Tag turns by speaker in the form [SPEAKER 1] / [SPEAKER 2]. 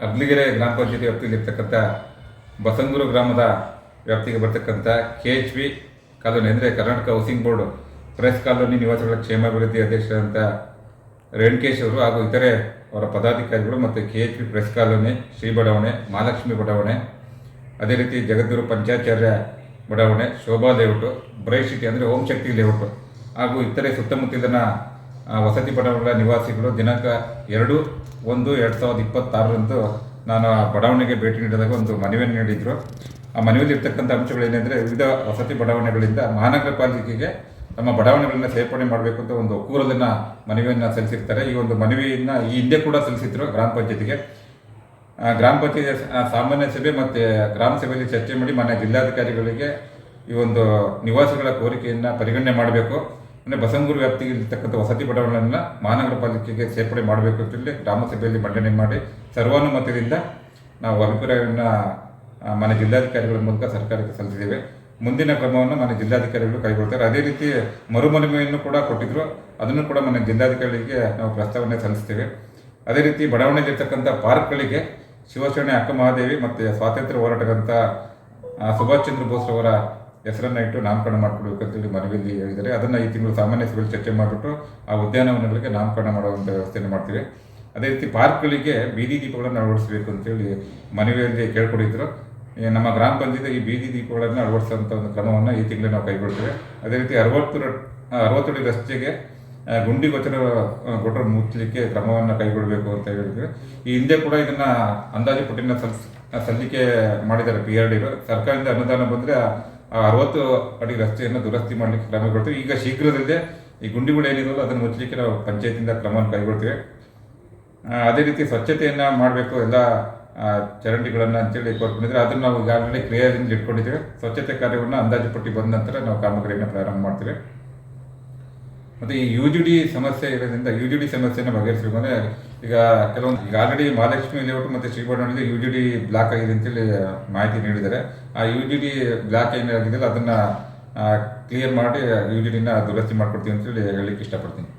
[SPEAKER 1] ಅರ್ಲಿಗೆರೆ ಗ್ರಾಮ ಪಂಚಾಯತಿ ವ್ಯಾಪ್ತಿಯಲ್ಲಿರ್ತಕ್ಕಂಥ ಬಸಂಗೂರು ಗ್ರಾಮದ ವ್ಯಾಪ್ತಿಗೆ ಬರ್ತಕ್ಕಂಥ KHB ಕಾಲೋನಿ ಅಂದರೆ Karnataka housing board press colony ನಿವಾಸಿಗಳ ಕ್ಷೇಮಾಭಿವೃದ್ಧಿ ಅಧ್ಯಕ್ಷರಾದಂಥ ರೇಣುಕೇಶ್ ಅವರು ಹಾಗೂ ಇತರೆ ಅವರ ಪದಾಧಿಕಾರಿಗಳು ಮತ್ತು KHB ಪ್ರೆಸ್ ಕಾಲೋನಿ ಶ್ರೀ ಬಡಾವಣೆ ಮಹಾಲಕ್ಷ್ಮಿ ಬಡಾವಣೆ ಅದೇ ರೀತಿ ಜಗದ್ಗುರು ಪಂಚಾಚಾರ್ಯ ಬಡಾವಣೆ ಶೋಭಾ ಲೇಔಟು ಬ್ರೈಟ್ ಸಿಟಿ ಅಂದರೆ ಓಂ ಶಕ್ತಿ ಲೇಔಟು ಹಾಗೂ ಇತರೆ ಸುತ್ತಮುತ್ತಲಿನ ವಸತಿ ಬಡಾವಣೆಗಳ ನಿವಾಸಿಗಳು ದಿನಾಂಕ 2/1/2026ರಂದು ನಾನು ಆ ಬಡಾವಣೆಗೆ ಭೇಟಿ ನೀಡಿದಾಗ ಒಂದು ಮನವಿಯನ್ನು ನೀಡಿದರು. ಆ ಮನವಿಯಲ್ಲಿ ಇರ್ತಕ್ಕಂಥ ಅಂಶಗಳೇನೆಂದರೆ ವಿವಿಧ ವಸತಿ ಬಡಾವಣೆಗಳಿಂದ ಮಹಾನಗರ ಪಾಲಿಕೆಗೆ ನಮ್ಮ ಬಡಾವಣೆಗಳನ್ನ ಸೇರ್ಪಡೆ ಮಾಡಬೇಕು ಅಂತ ಒಂದು ಒಕ್ಕೂರದನ್ನ ಮನವಿಯನ್ನು ಸಲ್ಲಿಸಿರ್ತಾರೆ. ಈ ಒಂದು ಮನವಿಯನ್ನು ಈ ಹಿಂದೆ ಕೂಡ ಸಲ್ಲಿಸಿದ್ರು ಗ್ರಾಮ ಪಂಚಾಯತಿಗೆ. ಗ್ರಾಮ ಪಂಚಾಯತಿ ಸಾಮಾನ್ಯ ಸಭೆ ಮತ್ತು ಗ್ರಾಮ ಸಭೆಯಲ್ಲಿ ಚರ್ಚೆ ಮಾಡಿ ಮಾನ್ಯ ಜಿಲ್ಲಾಧಿಕಾರಿಗಳಿಗೆ ಈ ಒಂದು ನಿವಾಸಿಗಳ ಕೋರಿಕೆಯನ್ನು ಪರಿಗಣನೆ ಮಾಡಬೇಕು, ಅಂದರೆ ಬಸಂಗೂರು ವ್ಯಾಪ್ತಿಗೆ ಇರ್ತಕ್ಕಂಥ ವಸತಿ ಬಡಾವಣೆಗಳನ್ನು ಮಹಾನಗರ ಪಾಲಿಕೆಗೆ ಸೇರ್ಪಡೆ ಮಾಡಬೇಕು ಅಂತೇಳಿ ಗ್ರಾಮ ಸಭೆಯಲ್ಲಿ ಮಂಡನೆ ಮಾಡಿ ಸರ್ವಾನುಮತದಿಂದ ನಾವು ಅಭಿಪ್ರಾಯವನ್ನು ಮಾನ್ಯ ಜಿಲ್ಲಾಧಿಕಾರಿಗಳ ಮೂಲಕ ಸರ್ಕಾರಕ್ಕೆ ಸಲ್ಲಿಸಿದ್ದೇವೆ. ಮುಂದಿನ ಕ್ರಮವನ್ನು ಮಾನ್ಯ ಜಿಲ್ಲಾಧಿಕಾರಿಗಳು ಕೈಗೊಳ್ತಾರೆ. ಅದೇ ರೀತಿ ಮರುಮನವಿಯನ್ನು ಕೂಡ ಕೊಟ್ಟಿದ್ರು, ಅದನ್ನು ಕೂಡ ಮಾನ್ಯ ಜಿಲ್ಲಾಧಿಕಾರಿಗಳಿಗೆ ನಾವು ಪ್ರಸ್ತಾವನೆ ಸಲ್ಲಿಸ್ತೇವೆ. ಅದೇ ರೀತಿ ಬಡಾವಣೆಯಲ್ಲಿರ್ತಕ್ಕಂಥ ಪಾರ್ಕ್ಗಳಿಗೆ ಶಿವಶರಣೆ ಅಕ್ಕ ಮಹಾದೇವಿ ಮತ್ತು ಸ್ವಾತಂತ್ರ್ಯ ಹೋರಾಟಗಂತ ಸುಭಾಷ್ ಚಂದ್ರ ಬೋಸ್ ಅವರ ಹೆಸರನ್ನು ಇಟ್ಟು ನಾಮಕರಣ ಮಾಡಿಕೊಡ್ಬೇಕು ಅಂತೇಳಿ ಮನವಿಯಲ್ಲಿ ಹೇಳಿದ್ದಾರೆ. ಅದನ್ನು ಈ ತಿಂಗಳು ಸಾಮಾನ್ಯ ಸಭೆಯಲ್ಲಿ ಚರ್ಚೆ ಮಾಡಿಬಿಟ್ಟು ಆ ಉದ್ಯಾನವನಗಳಿಗೆ ನಾಮಕರಣ ಮಾಡುವಂಥ ವ್ಯವಸ್ಥೆಯನ್ನು ಮಾಡ್ತೀವಿ. ಅದೇ ರೀತಿ ಪಾರ್ಕ್ಗಳಿಗೆ ಬೀದಿ ದೀಪಗಳನ್ನು ಅಳವಡಿಸಬೇಕು ಅಂತೇಳಿ ಮನವಿಯಲ್ಲಿ ಕೇಳ್ಕೊಂಡಿದ್ರು. ನಮ್ಮ ಗ್ರಾಮ ಪಂಚಾಯತ್ ಈ ಬೀದಿ ದೀಪಗಳನ್ನು ಅಳವಡಿಸುವಂಥ ಒಂದು ಕ್ರಮವನ್ನು ಈ ತಿಂಗಳು ನಾವು ಕೈಗೊಳ್ತೇವೆ. ಅದೇ ರೀತಿ 60 ಅಡಿ ರಸ್ತೆಗೆ ಗುಂಡಿ ಗೊಟ್ಟರ ಮುಚ್ಚಲಿಕ್ಕೆ ಕ್ರಮವನ್ನು ಕೈಗೊಳ್ಳಬೇಕು ಅಂತ ಹೇಳಿದ್ವಿ. ಈ ಹಿಂದೆ ಕೂಡ ಇದನ್ನು ಅಂದಾಜು ಪಟ್ಟಿನ ಸಲ್ಲಿಕೆ ಮಾಡಿದ್ದಾರೆ PRD. ಸರ್ಕಾರದಿಂದ ಅನುದಾನ ಬಂದರೆ 60 ಅಡಿ ರಸ್ತೆಯನ್ನು ದುರಸ್ತಿ ಮಾಡಲಿಕ್ಕೆ ಕ್ರಮ ಕೈಗೊಳ್ತೀವಿ. ಈಗ ಶೀಘ್ರದಲ್ಲೇ ಈ ಗುಂಡಿಗಳು ಏನಿರೋದು ಅದನ್ನು ಮುಚ್ಚಲಿಕ್ಕೆ ನಾವು ಪಂಚಾಯತಿಯಿಂದ ಕ್ರಮವನ್ನು ಕೈಗೊಳ್ತೀವಿ. ಅದೇ ರೀತಿ ಸ್ವಚ್ಛತೆಯನ್ನು ಮಾಡಬೇಕು ಎಲ್ಲ ಚರಂಡಿಗಳನ್ನು ಅಂತೇಳಿ ಕೋರ್ಕೊಂಡಿದ್ರೆ ಅದನ್ನು ನಾವು ಈಗಾಗಲೇ ಕ್ರಿಯಾದಿಂದ ಇಟ್ಕೊಂಡಿದ್ದೇವೆ. ಸ್ವಚ್ಛತೆ ಕಾರ್ಯವನ್ನು ಅಂದಾಜು ಪಟ್ಟಿ ಬಂದ ನಂತರ ನಾವು ಕಾಮಗಾರಿಯನ್ನು ಪ್ರಾರಂಭ ಮಾಡ್ತೀವಿ. ಮತ್ತು ಈ UGD ಸಮಸ್ಯೆ ಇರೋದ್ರಿಂದ UGD ಸಮಸ್ಯೆಯನ್ನು ಬಗೆಹರಿಸಬೇಕು. ಅಂದರೆ ಈಗ ಕೆಲವೊಂದು ಈಗ ಆಲ್ರೆಡಿ ಮಹಾಲಕ್ಷ್ಮಿ ಲೇಔಟ್ ಮತ್ತು ಶ್ರೀ ಬಡಾವಣೆಯಲ್ಲಿ UGD ಬ್ಲಾಕ್ ಆಗಿದೆ ಅಂತೇಳಿ ಮಾಹಿತಿ ನೀಡಿದ್ದಾರೆ. ಆ UGD ಬ್ಲಾಕ್ ಏನಾಗಿದೆಯಲ್ಲ ಅದನ್ನು ಕ್ಲಿಯರ್ ಮಾಡಿ UGDನ ದುರಸ್ತಿ ಮಾಡ್ಕೊಡ್ತೀವಿ ಅಂತೇಳಿ ಹೇಳಲಿಕ್ಕೆ ಇಷ್ಟಪಡ್ತೀನಿ.